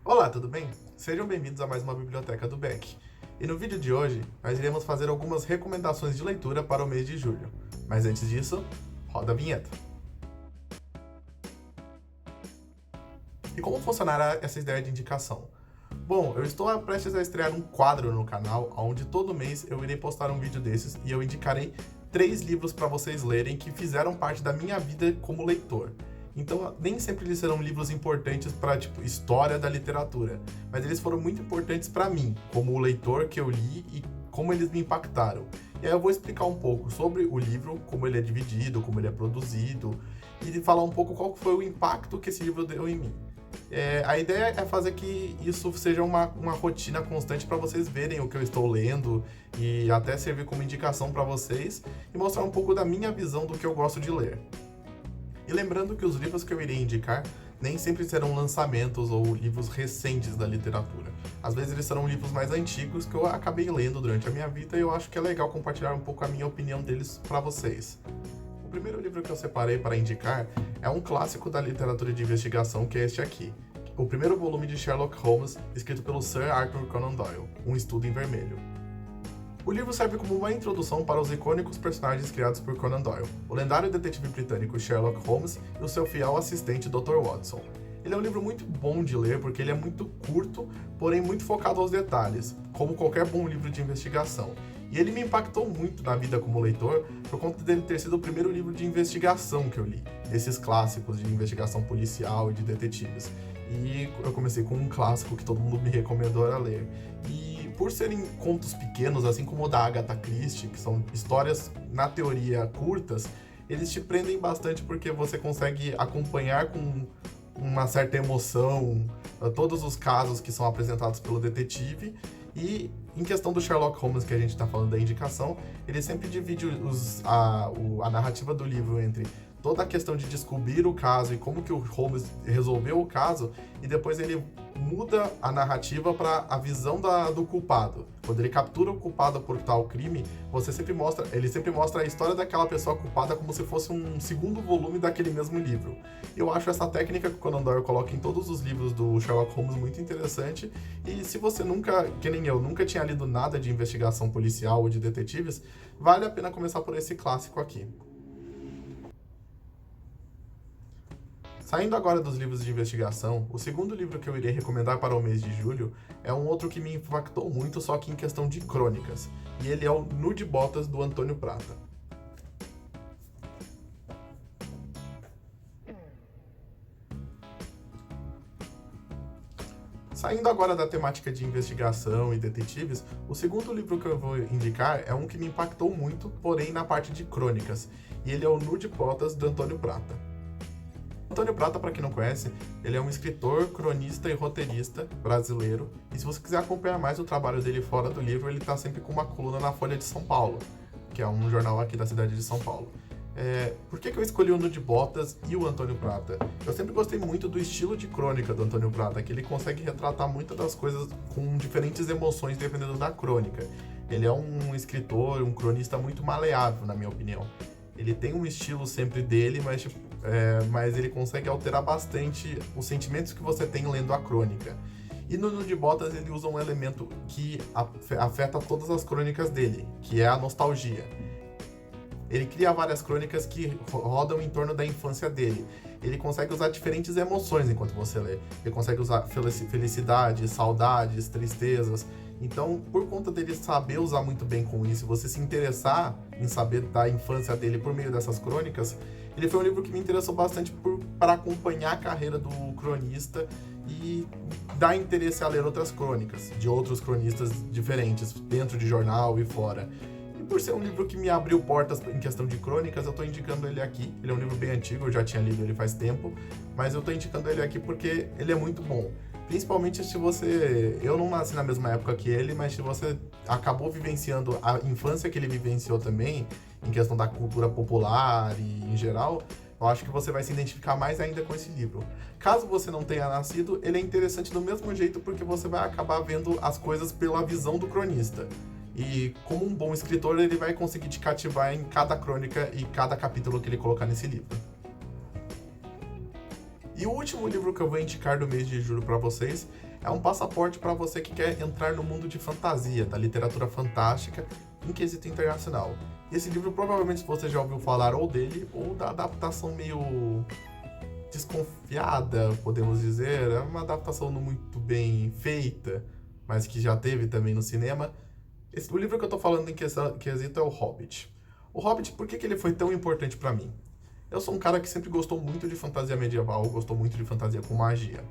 Olá, tudo bem? Sejam bem-vindos a mais uma Biblioteca do Beck. E no vídeo de hoje, nós iremos fazer algumas recomendações de leitura para o mês de julho. Mas antes disso, roda a vinheta. E como funcionará essa ideia de indicação? Bom, eu estou prestes a estrear um quadro no canal, onde todo mês eu irei postar um vídeo desses e eu indicarei 3 livros para vocês lerem que fizeram parte da minha vida como leitor. Então, nem sempre eles serão livros importantes para, história da literatura, mas eles foram muito importantes para mim, como o leitor que eu li e como eles me impactaram. E aí eu vou explicar um pouco sobre o livro, como ele é dividido, como ele é produzido, e falar um pouco qual foi o impacto que esse livro deu em mim. A ideia é fazer que isso seja uma rotina constante para vocês verem o que eu estou lendo e até servir como indicação para vocês e mostrar um pouco da minha visão do que eu gosto de ler. E lembrando que os livros que eu irei indicar nem sempre serão lançamentos ou livros recentes da literatura. Às vezes eles serão livros mais antigos que eu acabei lendo durante a minha vida e eu acho que é legal compartilhar um pouco a minha opinião deles para vocês. O primeiro livro que eu separei para indicar é um clássico da literatura de investigação, que é este aqui. O primeiro volume de Sherlock Holmes, escrito pelo Sir Arthur Conan Doyle, Um Estudo em Vermelho. O livro serve como uma introdução para os icônicos personagens criados por Conan Doyle, o lendário detetive britânico Sherlock Holmes e o seu fiel assistente Dr. Watson. Ele é um livro muito bom de ler porque ele é muito curto, porém muito focado aos detalhes, como qualquer bom livro de investigação. E ele me impactou muito na vida como leitor por conta dele ter sido o primeiro livro de investigação que eu li, desses clássicos de investigação policial e de detetives. E eu comecei com um clássico que todo mundo me recomendou a ler. E por serem contos pequenos, assim como o da Agatha Christie, que são histórias, na teoria, curtas, eles te prendem bastante porque você consegue acompanhar com uma certa emoção todos os casos que são apresentados pelo detetive. E em questão do Sherlock Holmes, que a gente está falando da indicação, ele sempre divide a narrativa do livro entre toda a questão de descobrir o caso e como que o Holmes resolveu o caso, e depois ele muda a narrativa para a visão do culpado. Quando ele captura o culpado por tal crime, ele sempre mostra a história daquela pessoa culpada como se fosse um segundo volume daquele mesmo livro. Eu acho essa técnica que o Conan Doyle coloca em todos os livros do Sherlock Holmes muito interessante, e se você nunca, que nem eu, nunca tinha lido nada de investigação policial ou de detetives, vale a pena começar por esse clássico aqui. Saindo agora dos livros de investigação, o segundo livro que eu irei recomendar para o mês de julho é um outro que me impactou muito, só que em questão de crônicas, e ele é o Nu de Botas, do Antônio Prata. Saindo agora da temática de investigação e detetives, o segundo livro que eu vou indicar é um que me impactou muito, porém na parte de crônicas, e ele é o Nu de Botas, do Antônio Prata. Antônio Prata, para quem não conhece, ele é um escritor, cronista e roteirista brasileiro. E se você quiser acompanhar mais o trabalho dele fora do livro, ele está sempre com uma coluna na Folha de São Paulo, que é um jornal aqui da cidade de São Paulo. Por que eu escolhi o Nu de Botas e o Antônio Prata? Eu sempre gostei muito do estilo de crônica do Antônio Prata, que ele consegue retratar muitas das coisas com diferentes emoções dependendo da crônica. Ele é um escritor, um cronista muito maleável, na minha opinião. Ele tem um estilo sempre dele, mas ele consegue alterar bastante os sentimentos que você tem lendo a crônica. E no Nu de Botas ele usa um elemento que afeta todas as crônicas dele, que é a nostalgia. Ele cria várias crônicas que rodam em torno da infância dele. Ele consegue usar diferentes emoções enquanto você lê. Ele consegue usar felicidade, saudades, tristezas. Então, por conta dele saber usar muito bem com isso, você se interessar em saber da infância dele por meio dessas crônicas, ele foi um livro que me interessou bastante para acompanhar a carreira do cronista e dar interesse a ler outras crônicas, de outros cronistas diferentes, dentro de jornal e fora. E por ser um livro que me abriu portas em questão de crônicas, eu estou indicando ele aqui. Ele é um livro bem antigo, eu já tinha lido ele faz tempo, mas eu estou indicando ele aqui porque ele é muito bom. Principalmente se você... Eu não nasci na mesma época que ele, mas se você acabou vivenciando a infância que ele vivenciou também, em questão da cultura popular e em geral, eu acho que você vai se identificar mais ainda com esse livro. Caso você não tenha nascido, ele é interessante do mesmo jeito porque você vai acabar vendo as coisas pela visão do cronista. E como um bom escritor, ele vai conseguir te cativar em cada crônica e cada capítulo que ele colocar nesse livro. E o último livro que eu vou indicar do mês de julho para vocês é um passaporte para você que quer entrar no mundo de fantasia, da literatura fantástica, em quesito internacional. Esse livro provavelmente você já ouviu falar ou dele ou da adaptação meio desconfiada, podemos dizer. É uma adaptação não muito bem feita, mas que já teve também no cinema. O livro que eu tô falando em quesito é O Hobbit. O Hobbit, por que ele foi tão importante para mim? Eu sou um cara que sempre gostou muito de fantasia medieval, gostou muito de fantasia com magia.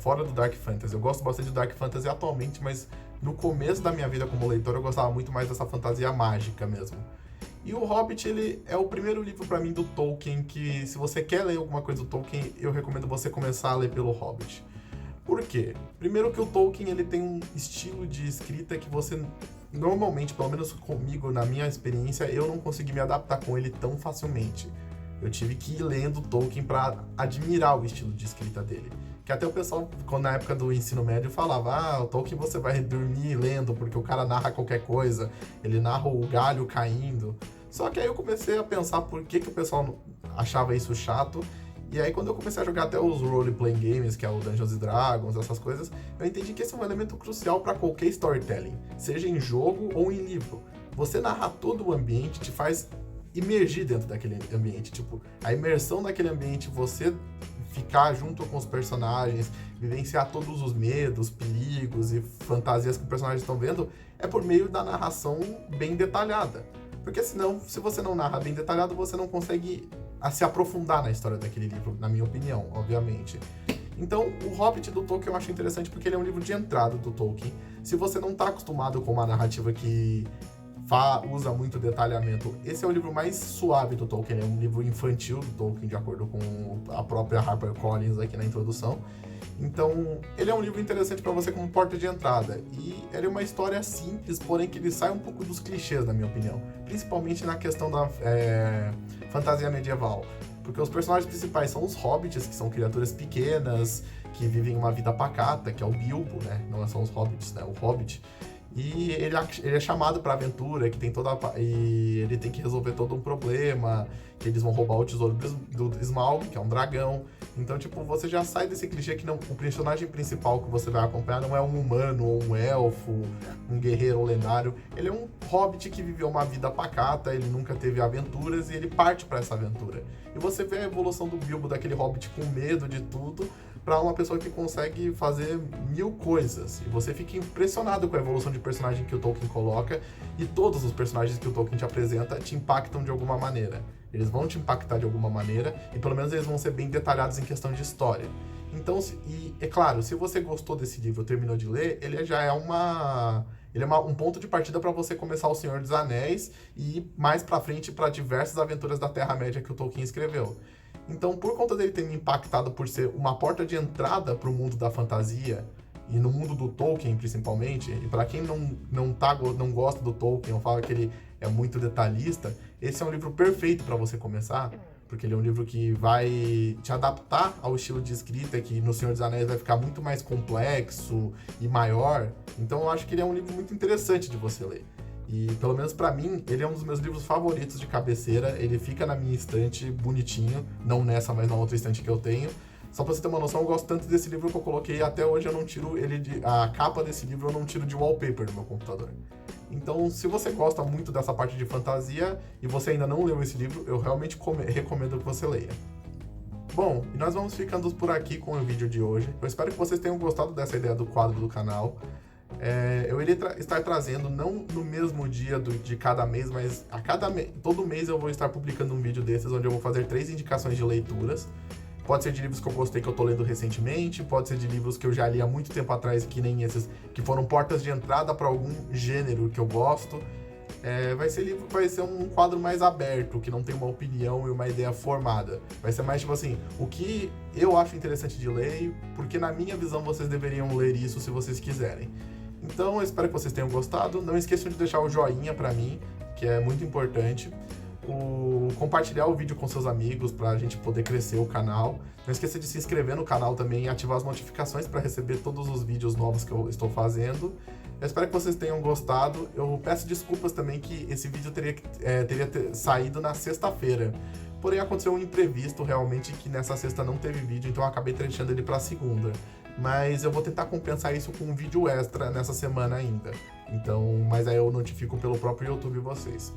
Fora do Dark Fantasy. Eu gosto bastante do Dark Fantasy atualmente, mas no começo da minha vida como leitor eu gostava muito mais dessa fantasia mágica mesmo. E o Hobbit, ele é o primeiro livro para mim do Tolkien que, se você quer ler alguma coisa do Tolkien, eu recomendo você começar a ler pelo Hobbit. Por quê? Primeiro que o Tolkien ele tem um estilo de escrita que você, normalmente, pelo menos comigo, na minha experiência, eu não consegui me adaptar com ele tão facilmente. Eu tive que ir lendo Tolkien para admirar o estilo de escrita dele. Que até o pessoal, quando na época do ensino médio, falava: o Tolkien você vai dormir lendo, porque o cara narra qualquer coisa, ele narra o galho caindo. Só que aí eu comecei a pensar por que o pessoal achava isso chato. E aí quando eu comecei a jogar até os role-playing games, que é o Dungeons & Dragons, essas coisas, eu entendi que esse é um elemento crucial para qualquer storytelling, seja em jogo ou em livro. Você narrar todo o ambiente te faz imergir dentro daquele ambiente, tipo, a imersão naquele ambiente, você ficar junto com os personagens, vivenciar todos os medos, perigos e fantasias que os personagens estão vendo, é por meio da narração bem detalhada. Porque senão, se você não narra bem detalhado, você não consegue se aprofundar na história daquele livro, na minha opinião, obviamente. Então, o Hobbit do Tolkien eu acho interessante porque ele é um livro de entrada do Tolkien. Se você não está acostumado com uma narrativa que usa muito detalhamento, esse é o livro mais suave do Tolkien, é um livro infantil do Tolkien, de acordo com a própria HarperCollins aqui na introdução. Então, ele é um livro interessante para você como porta de entrada. E ele é uma história simples, porém que ele sai um pouco dos clichês, na minha opinião. Principalmente na questão da fantasia medieval. Porque os personagens principais são os hobbits, que são criaturas pequenas, que vivem uma vida pacata, que é o Bilbo, né? Não são os hobbits, né? O Hobbit. E ele é chamado pra aventura, que tem e ele tem que resolver todo um problema, que eles vão roubar o tesouro do Smaug, que é um dragão. Então, tipo, você já sai desse clichê que não, o personagem principal que você vai acompanhar não é um humano, ou um elfo, um guerreiro lendário. Ele é um hobbit que viveu uma vida pacata, ele nunca teve aventuras e ele parte pra essa aventura. E você vê a evolução do Bilbo, daquele hobbit com medo de tudo, para uma pessoa que consegue fazer 1000 coisas. E você fica impressionado com a evolução de personagem que o Tolkien coloca, e todos os personagens que o Tolkien te apresenta te impactam de alguma maneira. Eles vão te impactar de alguma maneira, e pelo menos eles vão ser bem detalhados em questão de história. Então, é claro, se você gostou desse livro, terminou de ler, ele já é um ponto de partida para você começar O Senhor dos Anéis e ir mais para frente para diversas aventuras da Terra-média que o Tolkien escreveu. Então, por conta dele ter me impactado por ser uma porta de entrada para o mundo da fantasia, e no mundo do Tolkien principalmente, e para quem não gosta do Tolkien ou fala que ele é muito detalhista, esse é um livro perfeito para você começar, porque ele é um livro que vai te adaptar ao estilo de escrita, que no Senhor dos Anéis vai ficar muito mais complexo e maior. Então eu acho que ele é um livro muito interessante de você ler. E, pelo menos pra mim, ele é um dos meus livros favoritos de cabeceira. Ele fica na minha estante bonitinho, não nessa, mas na outra estante que eu tenho. Só pra você ter uma noção, eu gosto tanto desse livro que eu coloquei, até hoje eu não tiro a capa desse livro eu não tiro de wallpaper do meu computador. Então, se você gosta muito dessa parte de fantasia e você ainda não leu esse livro, eu realmente recomendo que você leia. Bom, e nós vamos ficando por aqui com o vídeo de hoje. Eu espero que vocês tenham gostado dessa ideia do quadro do canal. Eu irei estar trazendo, não no mesmo dia de cada mês, mas todo mês eu vou estar publicando um vídeo desses, onde eu vou fazer 3 indicações de leituras. Pode ser de livros que eu gostei, que eu tô lendo recentemente, pode ser de livros que eu já li há muito tempo atrás, que nem esses, que foram portas de entrada para algum gênero que eu gosto. Vai ser um quadro mais aberto, que não tem uma opinião e uma ideia formada. Vai ser mais tipo assim, o que eu acho interessante de ler, porque na minha visão vocês deveriam ler isso se vocês quiserem. Então eu espero que vocês tenham gostado. Não esqueçam de deixar o joinha pra mim, que é muito importante. compartilhar o vídeo com seus amigos pra gente poder crescer o canal. Não esqueça de se inscrever no canal também e ativar as notificações para receber todos os vídeos novos que eu estou fazendo. Eu espero que vocês tenham gostado. Eu peço desculpas também que esse vídeo teria saído na sexta-feira. Porém, aconteceu um imprevisto realmente que nessa sexta não teve vídeo, então eu acabei deixando ele pra segunda. Mas eu vou tentar compensar isso com um vídeo extra nessa semana ainda. Então, mas aí eu notifico pelo próprio YouTube vocês.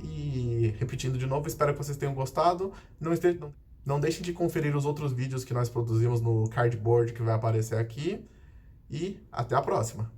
E repetindo de novo, espero que vocês tenham gostado. Não deixem de conferir os outros vídeos que nós produzimos no cardboard que vai aparecer aqui. E até a próxima!